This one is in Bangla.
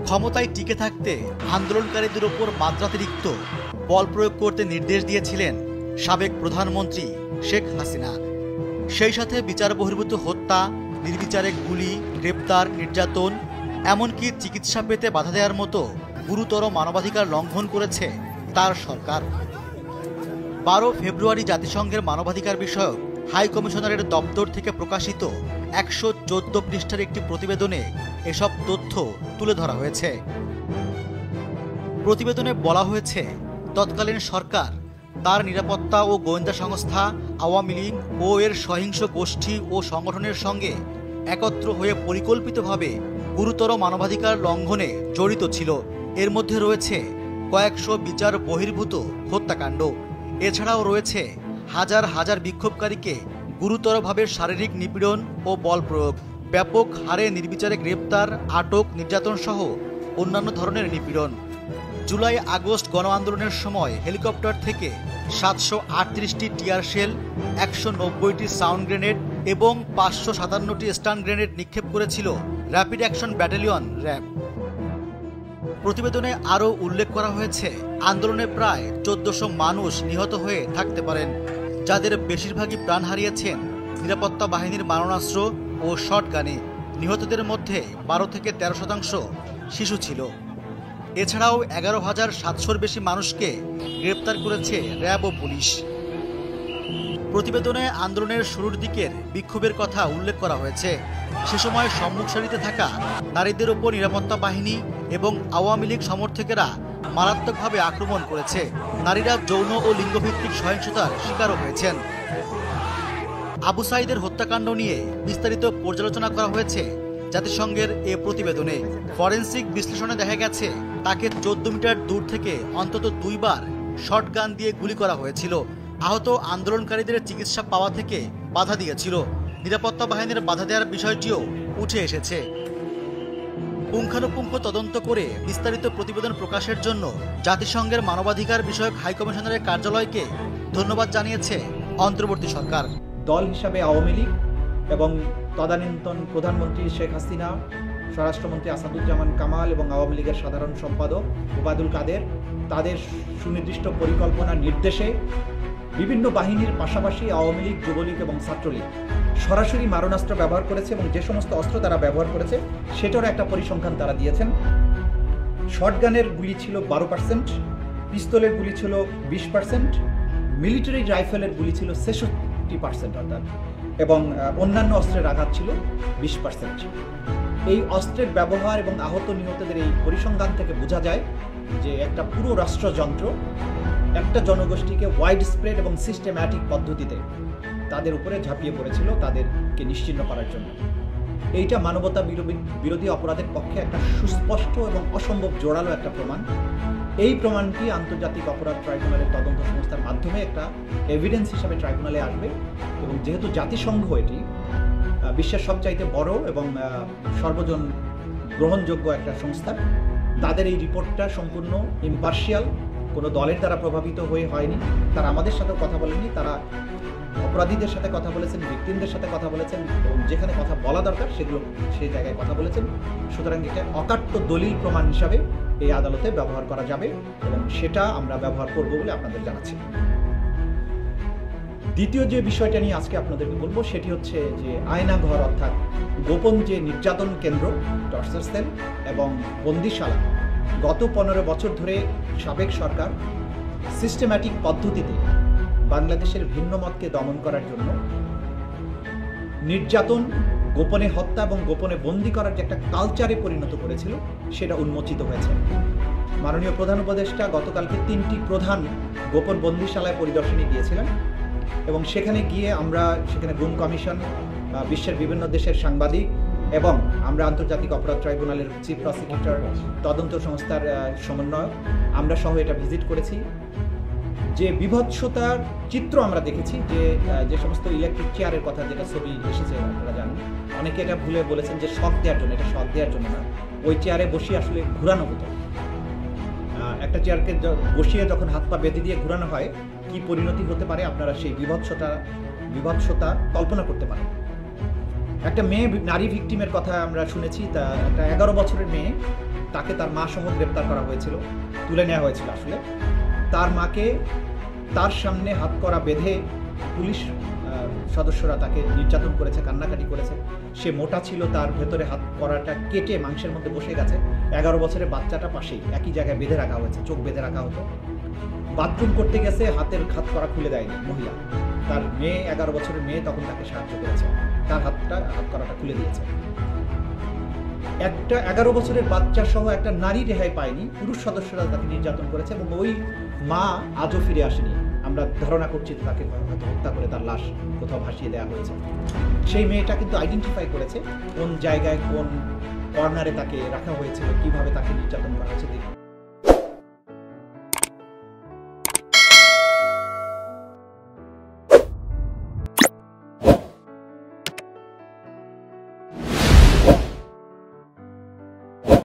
ক্ষমতায় টিকে থাকতে আন্দোলনকারীদের ওপর মাত্রাতিরিক্ত বল প্রয়োগ করতে নির্দেশ দিয়েছিলেন সাবেক প্রধানমন্ত্রী শেখ হাসিনা। সেই সাথে বিচার বহির্ভূত হত্যা, নির্বিচারে গুলি, গ্রেপ্তার, নির্যাতন, এমনকি চিকিৎসা পেতে বাধা দেওয়ার মতো গুরুতর মানবাধিকার লঙ্ঘন করেছে তার সরকার। 12 ফেব্রুয়ারি জাতিসংঘের মানবাধিকার বিষয়ক হাই কমিশনারের দপ্তর থেকে প্রকাশিত 114 পৃষ্ঠার একটি প্রতিবেদনে এসব তথ্য তুলে ধরা হয়েছে। প্রতিবেদনে বলা হয়েছে, তৎকালীন সরকার তার নিরাপত্তা ও গোয়েন্দা সংস্থা আওয়ামী লীগ ও এর সহিংস গোষ্ঠী ও সংগঠনের সঙ্গে একত্র হয়ে পরিকল্পিতভাবে গুরুতর মানবাধিকার লঙ্ঘনে জড়িত ছিল। এর মধ্যে রয়েছে কয়েকশো বিচার বহির্ভূত হত্যাকাণ্ড। এছাড়াও রয়েছে হাজার হাজার বিক্ষোভকারীকে গুরুতরভাবে শারীরিক নিপীড়ন ও বল প্রয়োগ, ব্যাপক হারে নির্বিচারে গ্রেপ্তার, আটক, নির্যাতন সহ অন্যান্য ধরনের নিপীড়ন। জুলাই আগস্ট গণ আন্দোলনের সময় হেলিকপ্টার থেকে 738টি টিয়ার শেল, 190টি সাউন্ড গ্রেনেড এবং 557টি স্টান গ্রেনেড নিক্ষেপ করেছিল র্যাপিড অ্যাকশন ব্যাটালিয়ন র্যাব। প্রতিবেদনে আরও উল্লেখ করা হয়েছে, আন্দোলনে প্রায় 1400 মানুষ নিহত হয়ে থাকতে পারেন, যাদের বেশিরভাগই প্রাণ হারিয়েছেন নিরাপত্তা বাহিনীর মারণাস্ত্র ও শটগানে। নিহতদের মধ্যে 12 থেকে 13% শিশু ছিল। এছাড়াও 11,700-র বেশি মানুষকে গ্রেপ্তার করেছে র্যাব ও পুলিশ। প্রতিবেদনে আন্দোলনের শুরুর দিকের বিক্ষোভের কথা উল্লেখ করা হয়েছে। সে সময় সম্মুখ সারিতে থাকা নারীদের ওপর নিরাপত্তা বাহিনী এবং আওয়ামী লীগ সমর্থকেরা মারাত্মকভাবে আক্রমণ করেছে। নারীরা যৌন ও লিঙ্গভিত্তিক সহিংসতার শিকারও হয়েছেন। আবু সাঈদের হত্যাকাণ্ড নিয়ে বিস্তারিত পর্যালোচনা করা হয়েছে জাতিসংঘের এ প্রতিবেদনে। ফরেনসিক বিশ্লেষণে দেখা গেছে, তাকে 14 মিটার দূর থেকে অন্তত 2 বার শটগান দিয়ে গুলি করা হয়েছিল। আহত আন্দোলনকারীদের চিকিৎসা পাওয়া থেকে বাধা দিয়েছিল। নিরাপত্তা বাহিনীর বাধা দেওয়ার বিষয়টিও উঠে এসেছে। পুঙ্খানুপুঙ্খ তদন্ত করে বিস্তারিত প্রতিবেদন প্রকাশের জন্য জাতিসংঘের মানবাধিকার বিষয়ক হাইকমিশনারের কার্যালয়কে ধন্যবাদ জানিয়েছে অন্তর্বর্তী সরকার। দল হিসাবে আওয়ামী লীগ এবং তদানীন্তন প্রধানমন্ত্রী শেখ হাসিনা, স্বরাষ্ট্রমন্ত্রী আসাদুজ্জামান কামাল এবং আওয়ামী লীগের সাধারণ সম্পাদক ওবায়দুল কাদের তাদের সুনির্দিষ্ট পরিকল্পনার নির্দেশে বিভিন্ন বাহিনীর পাশাপাশি আওয়ামী লীগ, যুবলীগ এবং ছাত্রলীগ সরাসরি মারণাস্ত্র ব্যবহার করেছে এবং যে সমস্ত অস্ত্র তারা ব্যবহার করেছে সেটারও একটা পরিসংখ্যান তারা দিয়েছেন। শটগানের গুলি ছিল 12%, পিস্তলের গুলি ছিল 20%, মিলিটারি রাইফেলের গুলি ছিল 66% অর্থাৎ, এবং অন্যান্য অস্ত্রের আঘাত ছিল 20%। এই অস্ত্রের ব্যবহার এবং আহত নিহতদের এই পরিসংখ্যান থেকে বোঝা যায় যে একটা পুরো রাষ্ট্রযন্ত্র একটা জনগোষ্ঠীকে ওয়াইড স্প্রেড এবং সিস্টেম্যাটিক পদ্ধতিতে তাদের উপরে ঝাঁপিয়ে পড়েছিল তাদেরকে নিশ্চিহ্ন করার জন্য। এইটা মানবতা বিরোধী অপরাধের পক্ষে একটা সুস্পষ্ট এবং অসম্ভব জোরালো একটা প্রমাণ। এই প্রমাণটি আন্তর্জাতিক অপরাধ ট্রাইব্যুনালের তদন্ত সংস্থার মাধ্যমে একটা এভিডেন্স হিসাবে ট্রাইব্যুনালে আসবে এবং যেহেতু জাতিসংঘ এটি বিশ্বের সবচাইতে বড় এবং সর্বজন গ্রহণযোগ্য একটা সংস্থা, তাদের এই রিপোর্টটা সম্পূর্ণ ইম্পার্শিয়াল, কোনো দলের দ্বারা প্রভাবিত হয়ে হয়নি। তারা আমাদের সাথেও কথা বলেনি, তারা অপরাধীদের সাথে কথা বলেছেন, ভিকটিমদের সাথে কথা বলেছেন এবং যেখানে কথা বলা দরকার সেগুলো সেই জায়গায় কথা বলেছেন। সুতরাং এটা অকাট্য দলিল প্রমাণ হিসাবে এই আদালতে ব্যবহার করা যাবে এবং সেটা আমরা ব্যবহার করব বলে আপনাদের জানাচ্ছি। দ্বিতীয় যে বিষয়টা নিয়ে আজকে আপনাদেরকে বলবো সেটি হচ্ছে যে আয়নাঘর অর্থাৎ গোপন যে নির্যাতন কেন্দ্র, টর্চার সেল এবং বন্দিশালা, গত 15 বছর ধরে সাবেক সরকার সিস্টেম্যাটিক পদ্ধতিতে বাংলাদেশের ভিন্ন মতকে দমন করার জন্য নির্যাতন, গোপনে হত্যা এবং গোপনে বন্দী করার যে একটা কালচারে পরিণত করেছিল সেটা উন্মোচিত হয়েছে। মাননীয় প্রধান উপদেষ্টা গতকালকে 3টি প্রধান গোপন বন্দিশালায় পরিদর্শনে গিয়েছিলেন এবং সেখানে গিয়ে আমরা সেখানে গুম কমিশন, বিশ্বের বিভিন্ন দেশের সাংবাদিক এবং আমরা আন্তর্জাতিক অপরাধ ট্রাইব্যুনালের চিফ প্রসিকিউটর, তদন্ত সংস্থার সমন্বয়ক, আমরা সহ এটা ভিজিট করেছি। যে বিভৎসতার চিত্র আমরা দেখেছি, যে সমস্ত ইলেকট্রিক চেয়ারের কথা, যেটা ছবি এসেছে আপনারা জানেন, অনেকে এটা ভুলে বলেছেন যে শক দেওয়ার জন্য, এটা শক দেওয়ার জন্য না, ওই চেয়ারে বসিয়ে আসলে ঘুরানো হতো। একটা চেয়ারকে বসিয়ে যখন হাত পা বেঁধে দিয়ে ঘুরানো হয় কি পরিণতি হতে পারে আপনারা সেই বিভৎসতা কল্পনা করতে পারেন। একটা মেয়ে নারী ভিকটিমের কথা আমরা শুনেছি, তা একটা 11 বছরের মেয়ে, তাকে তার মা সহ গ্রেপ্তার করা হয়েছিল, তুলে নেওয়া হয়েছিল। আসলে তার মাকে তার সামনে হাত করা বেঁধে পুলিশ সদস্যরা তাকে নির্যাতন করেছে, কান্নাকাটি করেছে। সে মোটা ছিল, তার ভেতরে হাত করাটা কেটে মাংসের মধ্যে বসে গেছে। 11 বছরের বাচ্চাটা পাশেই একই জায়গায় বেঁধে রাখা হয়েছে, চোখ বেঁধে রাখা হতো। বাথরুম করতে গেছে, হাতের হাত করা খুলে দেয়নি মহিলা। তার মেয়ে, 11 বছরের মেয়ে, তখন তাকে সাহায্য করেছে, তার হাত করাটা খুলে দিয়েছে। একটা 11 বছরের বাচ্চা সহ একটা নারী রেহাই পায়নি, পুরুষ সদস্যরা তাকে নির্যাতন করেছে এবং ওই মা আজও ফিরে আসেনি। আমরা ধারণা করছি তাকে হত্যা করে তার লাশ কোথাও ভাসিয়ে দেওয়া হয়েছে। সেই মেয়েটা কিন্তু আইডেন্টিফাই করেছে কোন জায়গায়, কোন কর্নারে তাকে রাখা হয়েছিল, কিভাবে তাকে নির্যাতন করা হয়েছে।